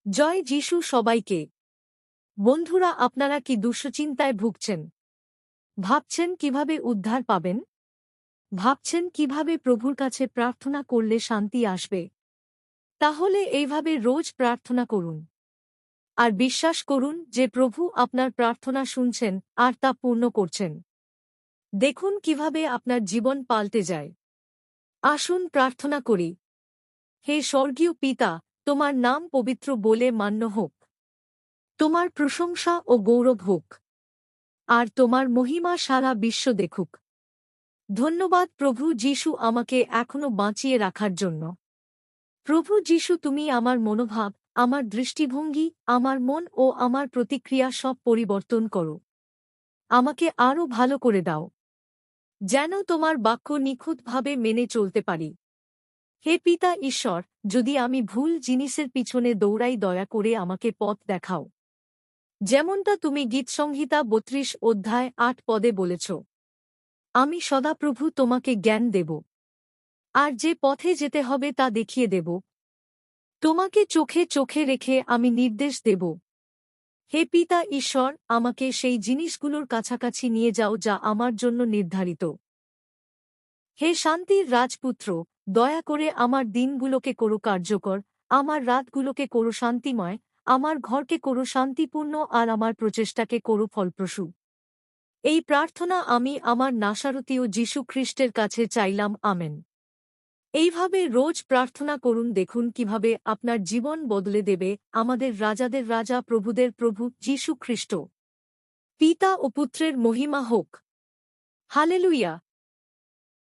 জয় যিশু সবাইকে। বন্ধুরা, আপনারা কি দুশ্চিন্তায় ভুগছেন? ভাবছেন কিভাবে উদ্ধার পাবেন? ভাবছেন কিভাবে প্রভুর কাছে প্রার্থনা করলে শান্তি আসবে? তাহলে এইভাবে রোজ প্রার্থনা করুন। আর বিশ্বাস করুন যে প্রভু আপনার প্রার্থনা শুনছেন আর তা পূর্ণ করছেন। দেখুন কিভাবে আপনার জীবন পাল্টে যায়। আসুন প্রার্থনা করি। হে স্বর্গীয় পিতা, তোমার নাম পবিত্র বলে মান্য হোক। তোমার প্রশংসা ও গৌরব হোক। আর তোমার মহিমা সারা বিশ্ব দেখুক। ধন্যবাদ প্রভু যিশু, আমাকে এখনো বাঁচিয়ে রাখার জন্য। প্রভু যিশু, তুমি আমার মনোভাব, আমার দৃষ্টিভঙ্গি, আমার মন ও আমার প্রতিক্রিয়া সব পরিবর্তন করো। আমাকে আরও ভালো করে দাও, যেন তোমার বাক্য নিখুঁতভাবে মেনে চলতে পারি। হে পিতা ঈশ্বর, যদি আমি ভুল জিনিসের পিছনে দৌড়াই, দয়া করে আমাকে পথ দেখাও। যেমনটা তুমি গীতসংহিতা 32 অধ্যায় 8 পদে বলেছ, আমি সদাপ্রভু তোমাকে জ্ঞান দেব, আর যে পথে যেতে হবে তা দেখিয়ে দেব। তোমাকে চোখে চোখে রেখে আমি নির্দেশ দেব। হে পিতা ঈশ্বর, আমাকে সেই জিনিসগুলোর কাছাকাছি নিয়ে যাও যা আমার জন্য নির্ধারিত। হে শান্তির রাজপুত্র, দয়া করে আমার দিনগুলোকে করো কার্যকর, আমার রাতগুলোকে করো শান্তিময়, আমার ঘরকে করো শান্তিপূর্ণ, আর আমার প্রচেষ্টাকে করো ফলপ্রসূ। এই প্রার্থনা আমি আমার নাসারতীয় যীশু খ্রিস্টের কাছে চাইলাম, আমেন। এইভাবে রোজ প্রার্থনা করুন, দেখুন কিভাবে আপনার জীবন বদলে দেবে আমাদের রাজাদের রাজা, প্রভুদের প্রভু যীশু খ্রিস্ট। পিতা ও পুত্রের মহিমা হোক। হালেলুয়া।